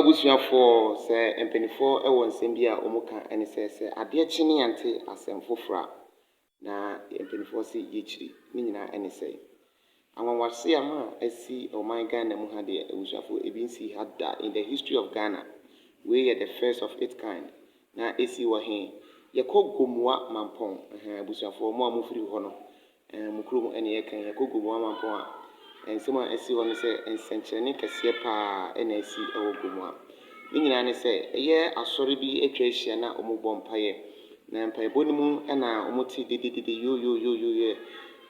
abusuafo se empenifo e won nsem bia omuka ene se ade chine ante asem fofora na empenifo se yechiri ni nyina ene se anwanwase ama asi oman Ghana mu ha de abusuafo ebinsi hada in the history of Ghana we are the first of its kind na esi wo he yeko Gomoah Mampong abusuafo mo amufiri ho no mukuru ene ye kan yeko Gomoah Mampong a ensema esi wo ne se ensenkyerene kese pa ena esi ewo Gomoah ni nyina ne se eye asori bi atwa ehia na omubọ mpaye na mpaye bonimu ena omuti didididi yo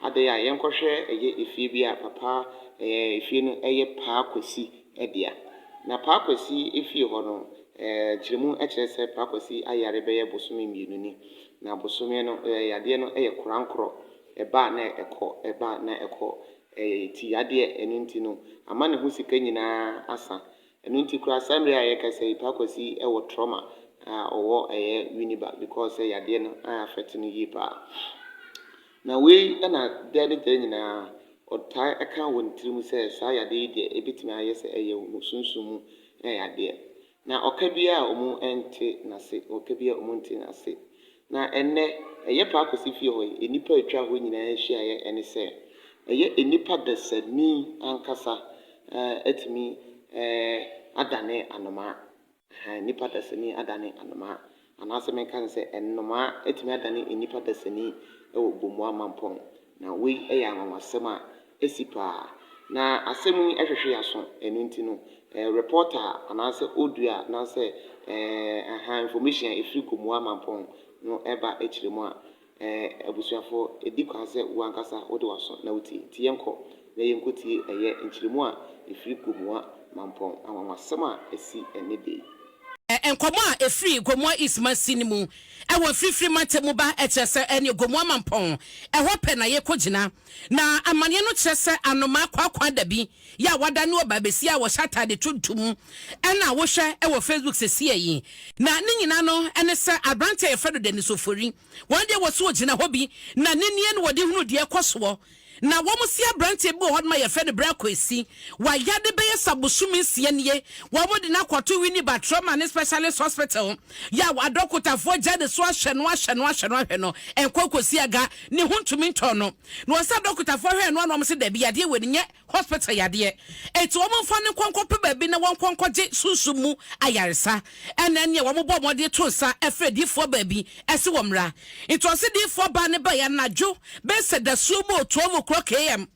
ade ya yenkohwe eye efie bi a papa efie no eye pa kwasi edia na pa kwasi efie ho no jiremu ekyerese pa kwasi ayare beye bosome mienu ni na bosome no yade no eye korankoro eba na ekọ ti yade enunti no ama ne ho sika nyina asa enunti kura samre aye kase pa kwasi ewo trauma owo winiba because yade no affect no yipa na we na dede nyina otai aka wontirim se sa yade de ebetimi ayese eye musunsumu yade na okabia omu ente na se okabia omu ente na se na enne eye pa akosi fie ho enipa atwa ho nyina ahia ye ene se eye enipa desani ankasa etimi adane anoma nipa desani adane anoma anase menkan se enoma etimi adane enipa desani ewo Gomoah Mampong na we anwanwasem a esipa na asemu ehwehwe yaso enunti no reporter anase odua na se information efiri Gomoah Mampong no eba echiremu a abusuafo edikwanse wankasa ode waso na uti tiyenko na yenkotie eye enchiremu a efiri Gomoah Mampong anwanwasem a esi enede enkomo a efiri Gomoah ismasini mu ewo free matemu ba ekyese ene Gomoah Mampong eho pe na ye kogina na amane no kyese anoma kwakwa dabi ya wada ne obabesi a wo shata de tuntum ena wo hwe ewo Facebook sesi yi na ne nyina no ene se abrante efedo de nisofori wonde wo so ogina hobi na ne nie no wode hunu de ekoso na wo musi abrante bi ho ma ye fe de bra kwesi wa yade be sabosumi sie nie wo mo de na kwato wini ba trauma ne specialist hospital ya wa dokota fo jade so ahwe no enkokosi aga ne huntumi ntono no sa dokota fo hwe no mo se da bi yade we nye hospital yade eto wo mo fa ne konkope ba bi na won konkoje sunsumu ayaresa ena ne wo mo bo mo de to sa efredi fo ba bi ese wo mra eto se di fo ba ne ba ya najo be se da sumo to KM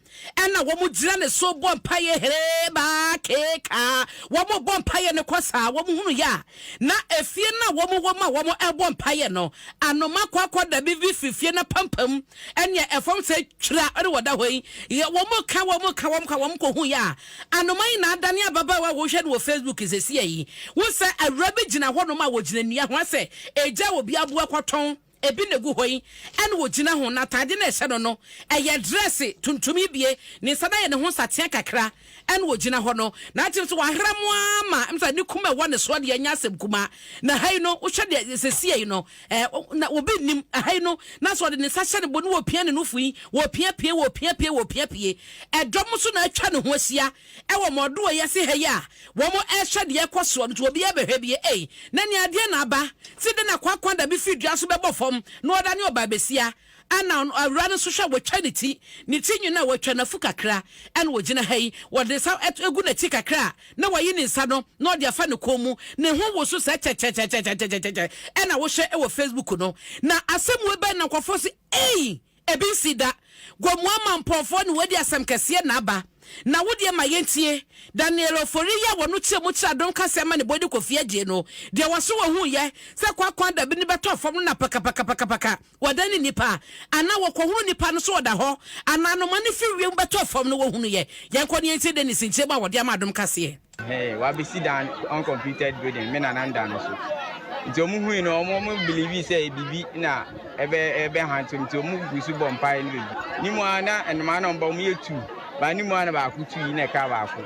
ena wo mu gira ne so bo mpaye hereba keka wo mu bo mpaye ne kosa wo mu hunu ya na efie na wo mu ebo mpaye no anoma kwakwa da bi fifie na pampam enya efom se twira ore woda hoyi wo mu ka ko hu ya anoma ina adane ababa wa wo hwe no Facebook sesi yi wo se awrabe gina ho no ma wo gina nia ho se eja obi aboa kwaton ebi negu hoyi ene wo gina ho na tade na ehye no eye dress tuntumi bie ni sada ye ne ho satea kakra ene wo gina ho no na atim so wahramu ama mfa ni kuma wo ne so de anya asem kuma na hai no wo hwe de sesie yi no na obi nim hai no na so de ne sa hye ne bo no wo pia ne no fuyi wo pia edom so na atwa ne ho asia wo modo ye se ha ya wo mo ehwe de ekoso no to obi abehwe bie na ni ade na aba ti de na kwakwa da bi fidua so bebo no oda ne obabesia ana awrane so hwa wotwaniti ni tinyuna wotwana fu kakra ana wogina hai wode sa egu na ti kakra na wayi ni nsa no na ode afa ne komu ne ho wo so sa che ana wo hwe e wo Facebook no na asemu ebe na kwofo se ebi sida Gomoah Mampong no wodi asem kese na aba na wodi ma yentie Daniel ofori ya wono chiemu chi adon kase ma ne bodi kofi agye no de waso wo hu ye se kwakwa da bi ni beto fom na paka wadani nipa ana wo ko hu nipa no so oda ho ana no ma ne fi wiem beto fom no wo hu ye yenko ne yentie de ni sinche ma wodi ama adom kase wa be sit down uncompleted building me na nanda no so nti omu hu no omu believe say bibi na ebe hantum nti omu gusu bompai ni mu ana enma na mba omu yetu ba ni mu ana ba akutu yi na ka ba aku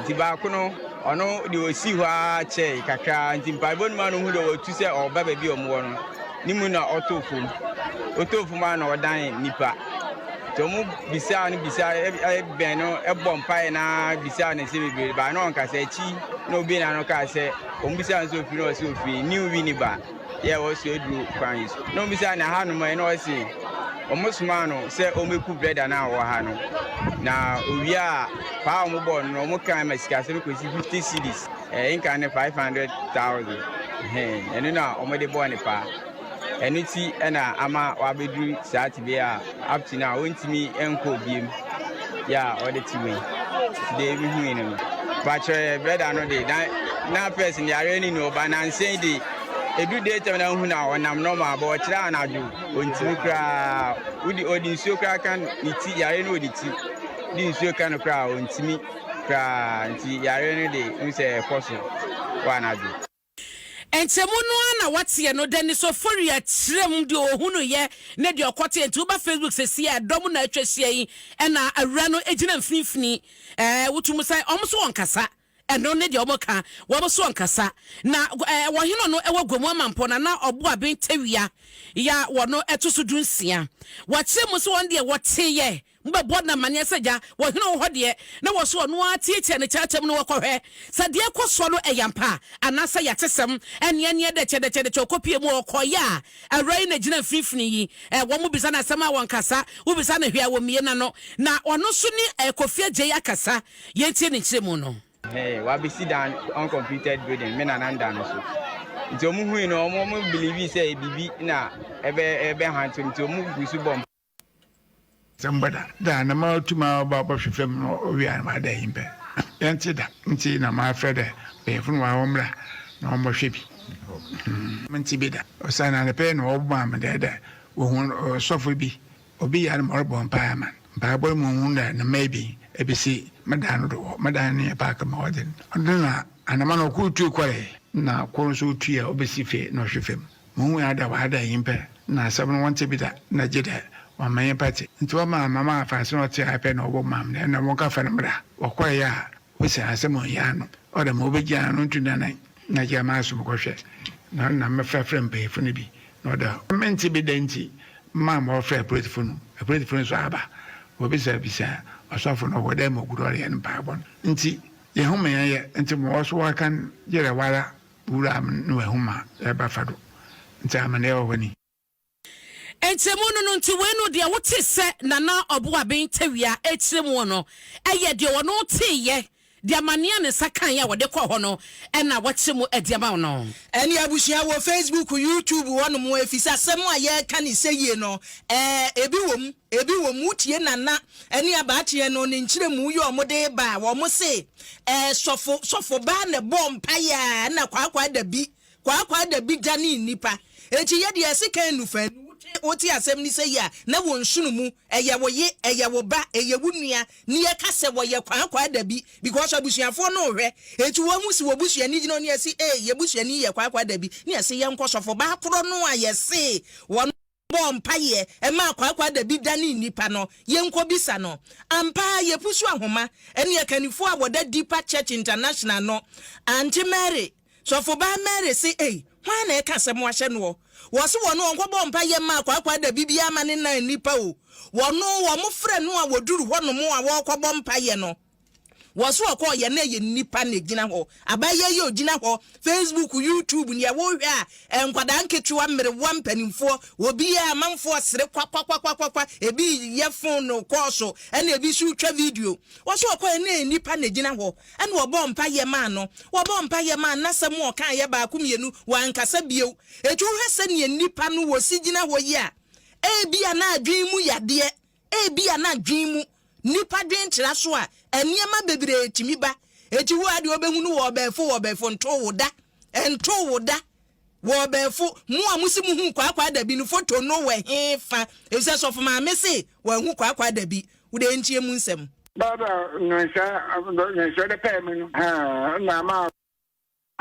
nti ba aku no ono de osi ho a che kakra nti mpa bonu ma no hu de otu se oba ba bi omu no ni mu na otofum ma na odan nipa Tomu bisa ni bisa ben no ebom pai na bisa na se bebe ba no nka se chi no bi na no ka se bisa nso fi no se ofi new wini ba ye wo se edu kwan yi no bisa na ha no mai no se omusuma no se omeku breda na wo ha no na owia pa omo bo no omo kan ma sika se ko si 50 cedis inka ne 500,000 eno na omo de bo ne pa eniti ena ama wabedu saati be a up to now ontimi enko biem ya ode tiwe de mi hu ene but brother no de na person yare ni no ba na nsen de edu de tem na hu na onam no ma ba o kira anaju ontimi kra udi nsuo kra kan iti yare no odi ti di nsuo kan kra ontimi kra nti yare no de nse koso wa anaju. Enchemu no na watie no deni so foria trem de ohunu ye ne de okote nti uba Facebook se sia dom na atwahia yi na awura no ejina mfinfini wutumu sai omso wonkasa eno ne de omoka womso wonkasa na wohino no ewo Gomoah Mampong na obo aben tawia ya wono etoso dunsia wache mu so wonde wote ye mba bodna mane seja wohino ho de na wo so no atietie ne chachem no wokohwe sade ekoso no eyampa anasa yatesem ene de chede kopie mu okoya awrai na gina mfinfini yi wo mu bisa na sema wonkasa wo bisa na hwia wo mie na no na ono so ni kofia je yakasa yentie ne kiremu no. We sit down uncompleted building. Me na nanda no so. Nti omu hu no omu believe say bibi na ebe hantu nti omu gusu bom. Sambada da na ma tuma ba hwefem no wi an ma da himpe. Yanti da nti na ma frede be fun wa omra na omo hwebi. Menti be da. Osana na pe no obo ma da wo hu sofo bi obi ya na mo pa man. Ba bo mo hu na maybe ebisi madano do madani pa ka modern ndana anama no kutu kware na konso tua obesi fe no hwefem mu ya da wa da yimpe na sabon wante bida na jida wa mayen pati nto ma mama fa so no tia pe no obo mam na mo ka fa mra wakwa ya wese asemo ya no o da mo begia no ntuna na jama so ko hwe na me fa frem pe funu bi no da menti bidanti ma mo fa pretfunu so aba obisa bisa asafo no wode mo gurore en paabon nti ye homa ye nti mo so wakan yere wara wura no homa e ba fado nti amane e woni enchemu no nti wenu de wote se nana obo aben tawia echiremu no eye de wono tiye de amania ne sakan ya wode kɔ hɔ no ɛna wɔkye mu adiama no ɛne abusua wɔ Facebook YouTube wɔno mu efisa sɛm a yɛ ka ne sɛyie no ebi wom tie nana ɛne abaateɛ no ne nkyerɛ mu yɛ ɔmode ba wɔ mo se sɔfo ba ne bɔ mpaya na kwakwa da bi dane nipa eti yɛ de ɛsika nufa woti asem ni se ya na won sunu mu eye wo ye eye wo ba eye wunua ni ye kase wo ye kwa da bi because abusuafo no hwe etu wo mu si wo busua ni gino ni esi ye busua ni ye kwa da bi ni esi ye nkosofo ba koro no ayese won bom paye e ma kwa da bi dani nipa no ye nko bisa no ampa ye pusu ahoma ene ye kanifo a woda Deeper Church International no Auntie Mary sofo ba Mary say hwan na e kase mo ahye no wose wono onko bompa ye ma kwa da bibia ma ne na nipa o wono wo mo frɛ no a woduru hono mo a wo kɔ bompa ye no wose okɔ ye na ye nipa na gina ho abaye ye ogina ho Facebook YouTube ne wo hwe a enkwada nketewa mmere wa mpanimfo obi a manfo sere kwa ebi ye phone no kɔso ɛna ebi su twa video wose okɔ ye na nipa na gina ho ɛna wo bompa ye ma no wo bompa ye ma na sɛm o kan ye ba akumienu wa nkasa bio etu hwe sɛ ne nipa no wo si gina ho ye a ebi ana adwen mu yade ebi ana adwen mu nipa dwen tira so a eniema bebre timi ba eti wo ade obehunu wo befo nto woda wo befo mu a musi mu hu kwa da bi no photo no we hefa efise so for ma me se wo hu kwa da bi wo de ntie mu nsem baba no sha de pe me no na ma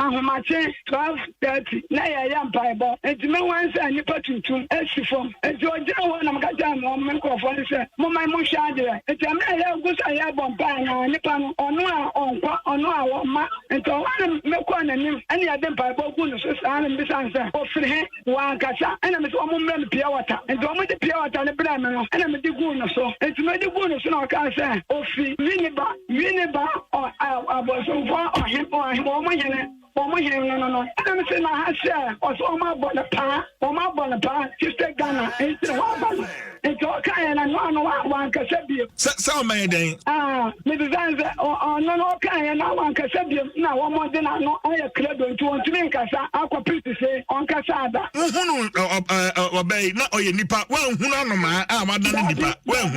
ahomache 12:30 na ya mpaebo enti me wan say nipa tuntum esifom enti ogina wo na makaja mo me nkrofo ni say mo mai mo hwa de enti me ya gusa ya bompa na nipa no ono a onkwa ono a wo ma enti o wan me ko na nim ene ya de mpaebo gu no so sa na mbi sansa o firi he wa kasa ene me so mo mmra me pia wata enti o mo de pia wata ne bra me no ene me de gu no so enti me de gu no so na o ka say o fi winiba o aboso fo o he o mo hene Omo here no. I'm saying I share. Also, Oma Bonapa, Sister Ghana, into one. It's all kind and one Casabium. So many days. Mrs. Anza, or no kind and one Casabium. Now, one more than I know I a club to make us aqua pretty say on Casada. Obey, not or your nipa. Well, who know my Madame Nipa. Well,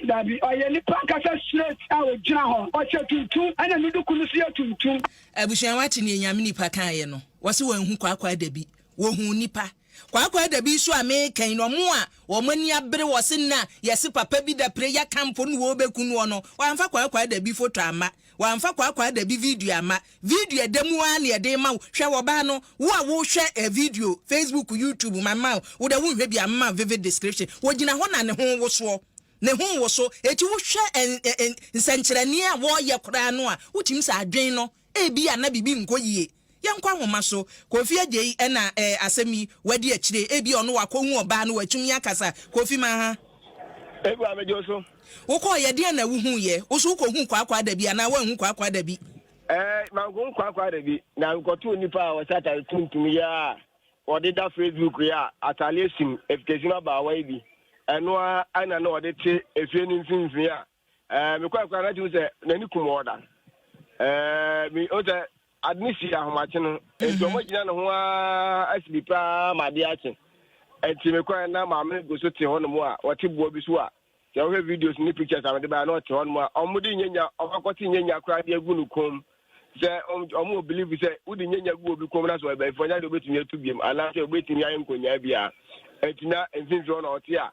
that be or your nipa Casa straight out Jinaho, or two, and a little Kulusia to. Abushan watching nipa kan ye no wose wanhu kwakwa dabi wo hu nipa kwakwa dabi so ameka no mo a wo mani abere wose na yesi papa bi da prayer camp no wo bekunu no wamfa kwakwa dabi photo ama wamfa kwakwa dabi video ama video demu a na de ma hwe wo ba no wo a wo hwe video Facebook YouTube mama wo da wo hwe bi ama vivid description wo gina ho na ne ho wo so ne ho wo so eti wo hwe nsankyerani a wo ye kora no a wotim sa adwen no ebi ana bibi nkoyie yankwa homa so Kofi agye na asemi wadi akire ebi ono wakohu oba no watumi akasa Kofi ma ha ebi amejo so wokọ ye de na wuhu ye wo so kohu kwakwa da bi ana wanhu kwakwa da bi mangu kwakwa da bi na nkoto nipa wa sata tuntum ya ode da Facebook ya atale sim efkezima ba wa bi eno ana na ode te efie ni mfinfin ya me kwakwa na ju se nani kumoda mi ota admisi ahomache no enti omo gina no ho asibipa made ache enti me kwa na ma me go so te hono mo a wote buo bi so a ya wo videos ni pictures amade ba na wote hono mo a omo di nyenya obakoti nyenya kra de agu no kom se omo believe se udi nyenya gu obi kom na so ba ifo nya de obetumi atubiem ala se obetumi ayen konya bia enti na enfinzo na wote a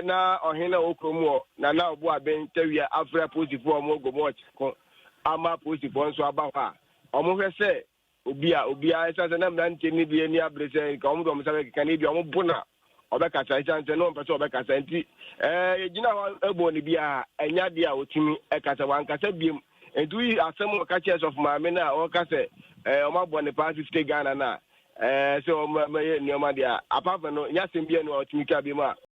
na ohena okromo na obo aben tawia afra positive omo Gomoah ko ama positive nso aba ha omo hwe se obia esa se na mnante ni bi ani abrese ka omo do mo sabe ka ni bi omo bona obekasa esa se no mpese obekasa nti yegina ebo ni bia enya dia otimi ekasa wankasa biem entu yi asem ka church of maame na o ka se omo bo ne pa 50 Ghana na so omo ni omo dia apart no nya sem bia no otimi ka bi ma